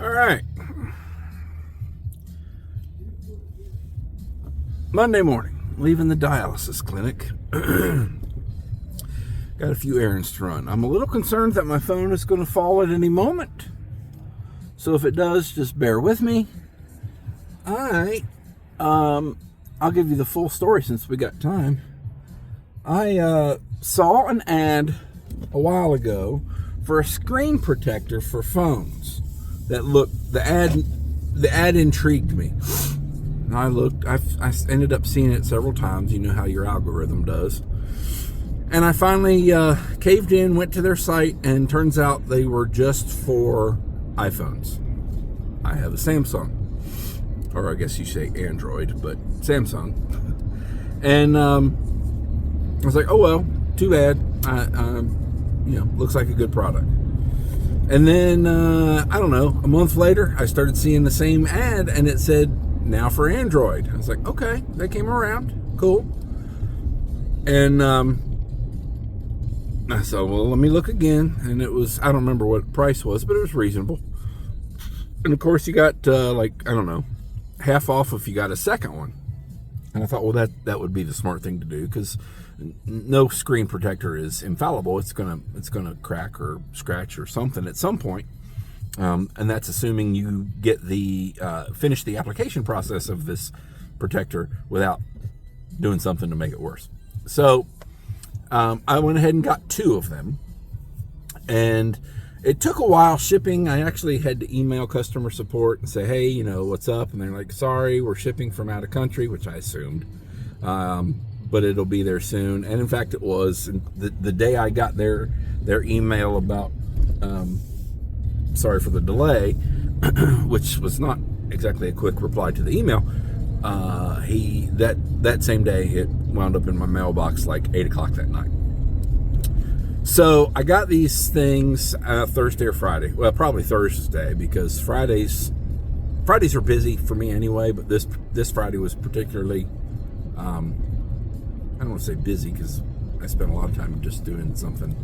All right. Monday morning, leaving the dialysis clinic. Got a few errands to run. I'm a little concerned that my phone is going to fall at any moment. So if it does, just bear with me. All right. I'll give you the full story since we got time. I saw an ad a while ago for a screen protector for phones. The ad intrigued me. I looked, I ended up seeing it several times. You know how your algorithm does. And I finally caved in, went to their site, and turns out they were just for iPhones. I have a Samsung, or I guess you say Android, but Samsung. And I was like, oh well, too bad. Looks like a good product. And then, I don't know, a month later, I started seeing the same ad, and it said, now for Android. I was like, okay, they came around. Cool. And I said, well, let me look again. And it was, I don't remember what the price was, but it was reasonable. And of course, you got, half off if you got a second one. And I thought, well, that would be the smart thing to do, because no screen protector is infallible. It's gonna crack or scratch or something at some point. And that's assuming you get finish the application process of this protector without doing something to make it worse. So I went ahead and got 2 of them, and it took a while shipping. I actually had to email customer support and say, hey, what's up? And they're like, sorry, we're shipping from out of country, which I assumed, but it'll be there soon. And in fact, it was. And the day I got their email about sorry for the delay, which was not exactly a quick reply to the email, that same day it wound up in my mailbox like 8 o'clock that night. So I got these things Thursday or Friday. Well, probably Thursday, because Fridays are busy for me anyway, but this Friday was particularly, I don't want to say busy, because I spent a lot of time just doing something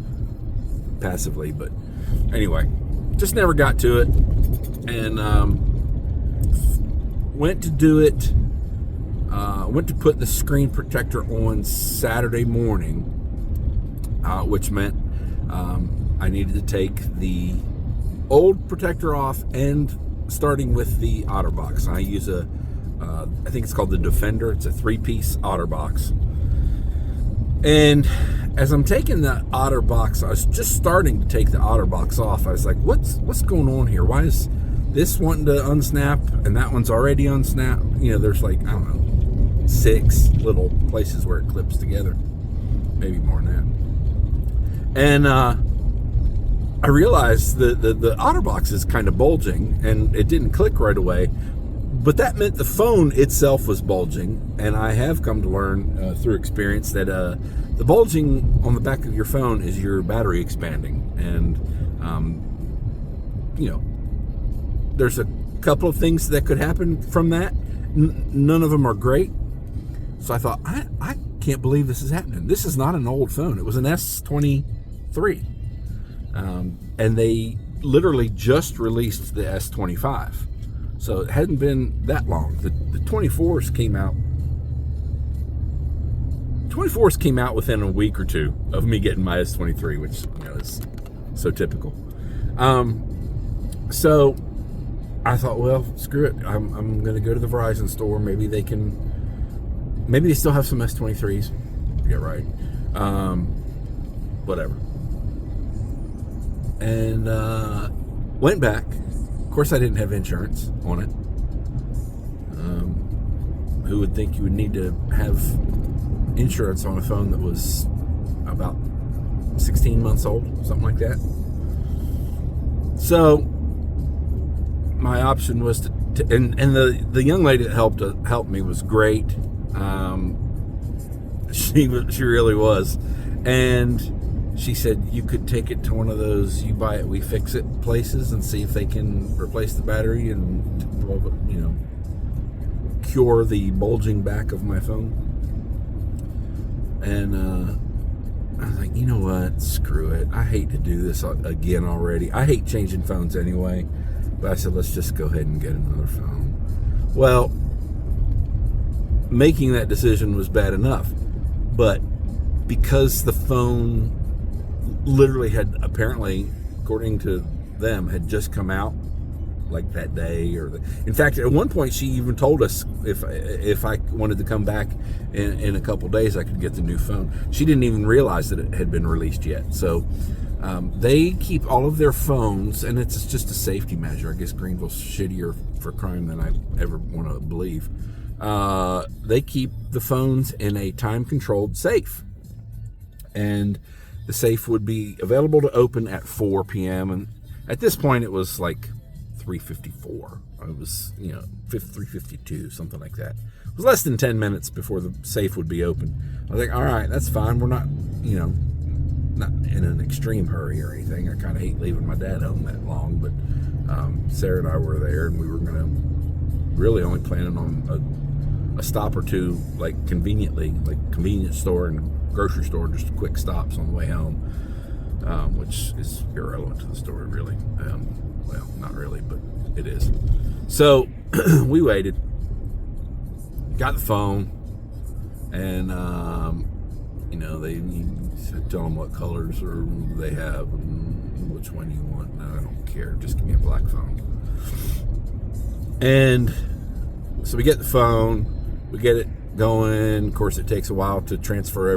passively, but anyway, just never got to it. And went to do it, went to put the screen protector on Saturday morning, which meant I needed to take the old protector off, and starting with the OtterBox. I use I think it's called the Defender. It's a 3-piece OtterBox. And as I'm taking the OtterBox, I was just starting to take the OtterBox off. I was like, what's going on here? Why is this wanting to unsnap and that one's already unsnapped? There's like, I don't know, 6 little places where it clips together. Maybe more than that. And I realized the OtterBox is kind of bulging, and it didn't click right away. But that meant the phone itself was bulging, and I have come to learn through experience that the bulging on the back of your phone is your battery expanding. And, there's a couple of things that could happen from that. None of them are great. So I thought, I can't believe this is happening. This is not an old phone. It was an S23. And they literally just released the S25. So it hadn't been that long. The 24s came out. 24s came out within a week or two of me getting my S23, which is so typical. So I thought, well, screw it. I'm going to go to the Verizon store. Maybe they still have some S23s. Yeah, right. Whatever. And went back. Of course, I didn't have insurance on it. Who would think you would need to have insurance on a phone that was about 16 months old, something like that? So my option was to and the young lady that helped me was great. She really was, and she said you could take it to one of those you buy it, we fix it places and see if they can replace the battery and cure the bulging back of my phone. And I was like, you know what? Screw it. I hate to do this again already. I hate changing phones anyway. But I said, let's just go ahead and get another phone. Well, making that decision was bad enough. But because the phone literally had apparently, according to them, had just come out like that day, in fact, at one point she even told us if I wanted to come back in a couple days, I could get the new phone. She didn't even realize that it had been released yet. So they keep all of their phones, and it's just a safety measure. I guess Greenville's shittier for crime than I ever want to believe. They keep the phones in a time-controlled safe, and the safe would be available to open at 4 p.m. And at this point, it was like 3:54. It was, 3:52, something like that. It was less than 10 minutes before the safe would be open. I was like, all right, that's fine. We're not, not in an extreme hurry or anything. I kind of hate leaving my dad home that long, but Sarah and I were there, and we were going to really only planning on a stop or two, like conveniently, like convenience store and grocery store, just quick stops on the way home, which is irrelevant to the story, really. Well, not really, but it is. So we waited, got the phone, and they tell them what colors or they have and which one you want. No, I don't care. Just give me a black phone. And so we get the phone, we get it going. Of course, it takes a while to transfer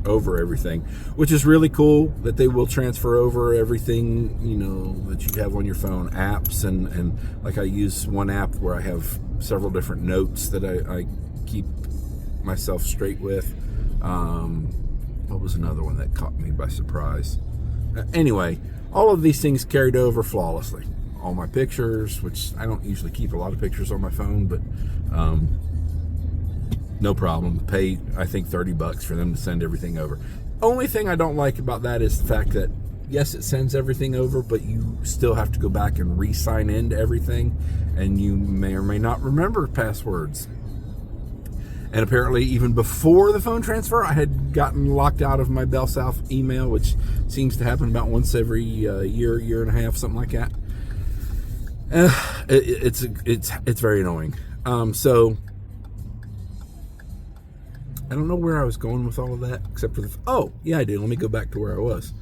over everything, which is really cool that they will transfer over everything, that you have on your phone, apps, and like I use one app where I have several different notes that I keep myself straight with. What was another one that caught me by surprise? Anyway, all of these things carried over flawlessly. All my pictures, which I don't usually keep a lot of pictures on my phone, but no problem. Pay, I think, $30 for them to send everything over. Only thing I don't like about that is the fact that, yes, it sends everything over, but you still have to go back and re-sign into everything, and you may or may not remember passwords. And apparently, even before the phone transfer, I had gotten locked out of my Bell South email, which seems to happen about once every year and a half, something like that. It's very annoying. So I don't know where I was going with all of that, except for I did. Let me go back to where I was.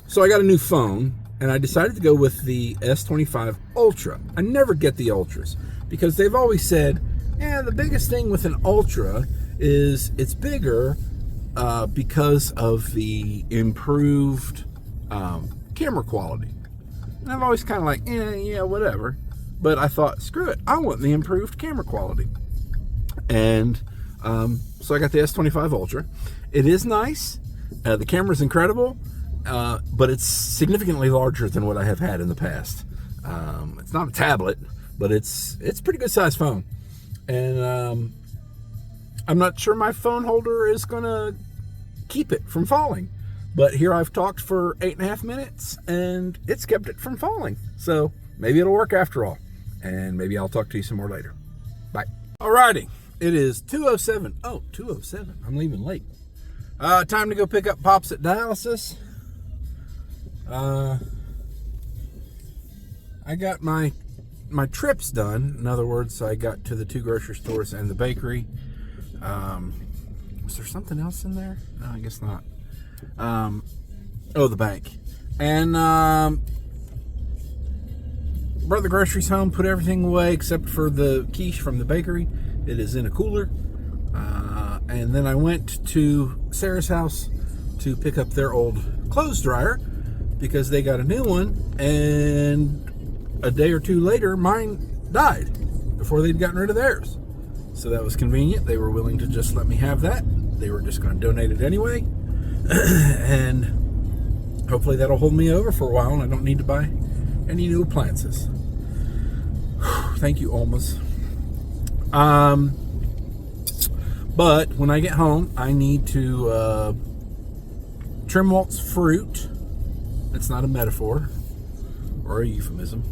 So I got a new phone, and I decided to go with the S25 Ultra. I never get the Ultras because they've always said, the biggest thing with an Ultra is it's bigger because of the improved camera quality. And I've always kind of like, whatever. But I thought, screw it, I want the improved camera quality. And so I got the S25 Ultra. It is nice. The camera's incredible, but it's significantly larger than what I have had in the past. It's not a tablet, but it's a pretty good sized phone. And I'm not sure my phone holder is going to keep it from falling. But here I've talked for 8.5 minutes, and it's kept it from falling. So maybe it'll work after all. And maybe I'll talk to you some more later. Bye. Alrighty. It is 2:07. Oh, 2:07. I'm leaving late. Time to go pick up Pops at dialysis. I got my trips done. In other words, I got to the 2 grocery stores and the bakery. Was there something else in there? No, I guess not. The bank. And brought the groceries home, put everything away except for the quiche from the bakery. It is in a cooler. And then I went to Sarah's house to pick up their old clothes dryer because they got a new one, and a day or two later mine died before they'd gotten rid of theirs. So that was convenient. They were willing to just let me have that. They were just going to donate it anyway. And hopefully that'll hold me over for a while and I don't need to buy any new appliances. Thank you, Almas. But when I get home, I need to trim Walt's fruit. That's not a metaphor or a euphemism.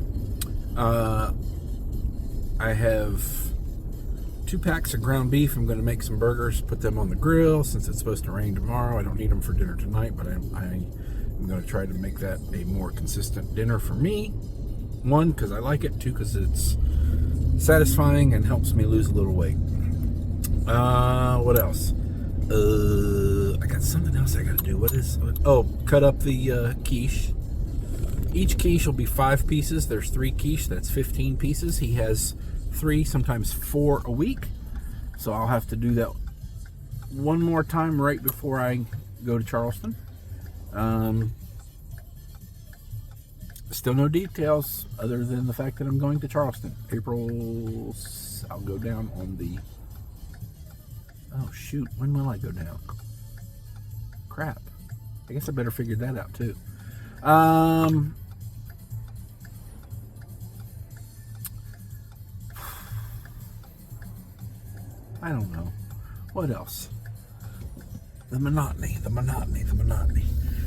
I have 2 packs of ground beef. I'm going to make some burgers, put them on the grill since it's supposed to rain tomorrow. I don't need them for dinner tonight, but I'm going to try to make that a more consistent dinner for me. One, because I like it. Two, because it's satisfying and helps me lose a little weight. What else? I got something else I got to do. Cut up the quiche. Each quiche will be 5 pieces. There's 3 quiche. That's 15 pieces. He has 3, sometimes 4 a week. So I'll have to do that one more time right before I go to Charleston. Still no details other than the fact that I'm going to Charleston. I'll go down on the... Oh, shoot. When will I go down? Crap. I guess I better figure that out, too. I don't know. What else? The monotony.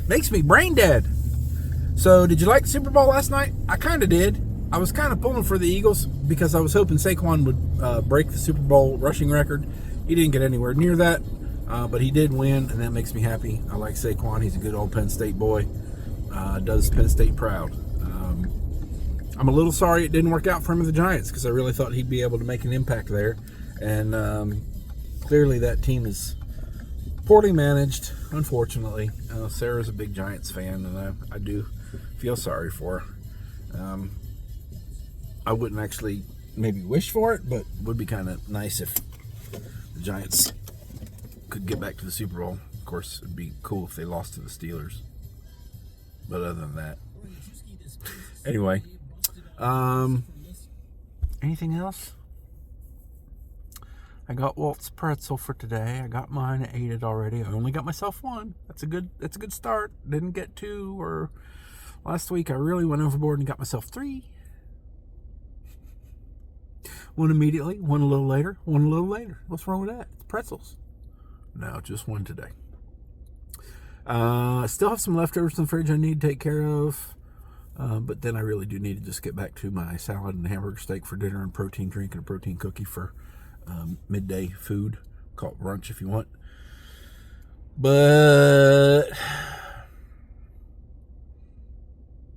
Makes me brain dead. So, did you like the Super Bowl last night? I kind of did. I was kind of pulling for the Eagles because I was hoping Saquon would break the Super Bowl rushing record. He didn't get anywhere near that, but he did win, and that makes me happy. I like Saquon. He's a good old Penn State boy. Does Penn State proud. I'm a little sorry it didn't work out for him with the Giants because I really thought he'd be able to make an impact there. And clearly that team is poorly managed, unfortunately. Sarah's a big Giants fan, and I do feel sorry for her. I wouldn't actually maybe wish for it, but it would be kind of nice if the Giants could get back to the Super Bowl. Of course, it'd be cool if they lost to the Steelers. But other than that. Anyway. Anything else? I got Walt's pretzel for today. I got mine. I ate it already. I only got myself 1. That's a good start. Didn't get 2, or last week I really went overboard and got myself 3. 1 immediately, 1 a little later, 1 a little later. What's wrong with that? It's pretzels. No, just 1 today. I still have some leftovers in the fridge I need to take care of. But then I really do need to just get back to my salad and hamburger steak for dinner, and protein drink and a protein cookie for midday food. Call it brunch if you want. But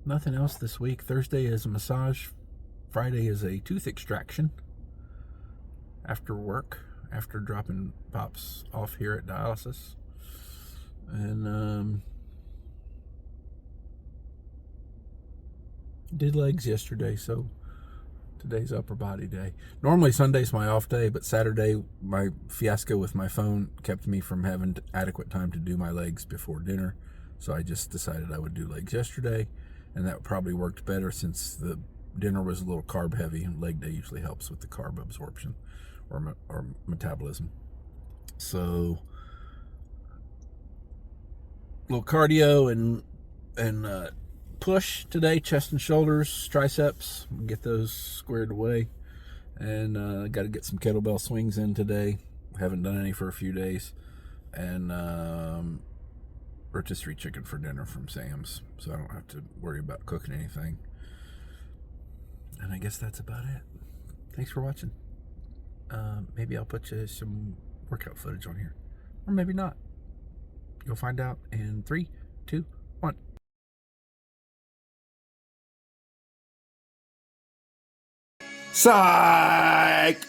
nothing else this week. Thursday is a massage. Friday is a tooth extraction after work, after dropping Pops off here at dialysis. And did legs yesterday, so today's upper body day. Normally Sunday's my off day, but Saturday my fiasco with my phone kept me from having adequate time to do my legs before dinner. So I just decided I would do legs yesterday, and that probably worked better since the dinner was a little carb heavy, and leg day usually helps with the carb absorption or metabolism. So a little cardio and push today, chest and shoulders, triceps, get those squared away. And got to get some kettlebell swings in today. Haven't done any for a few days. And rotisserie chicken for dinner from Sam's, so I don't have to worry about cooking anything. And I guess that's about it. Thanks for watching. Maybe I'll put you some workout footage on here, or maybe not. You'll find out in 3, 2, 1. Psych!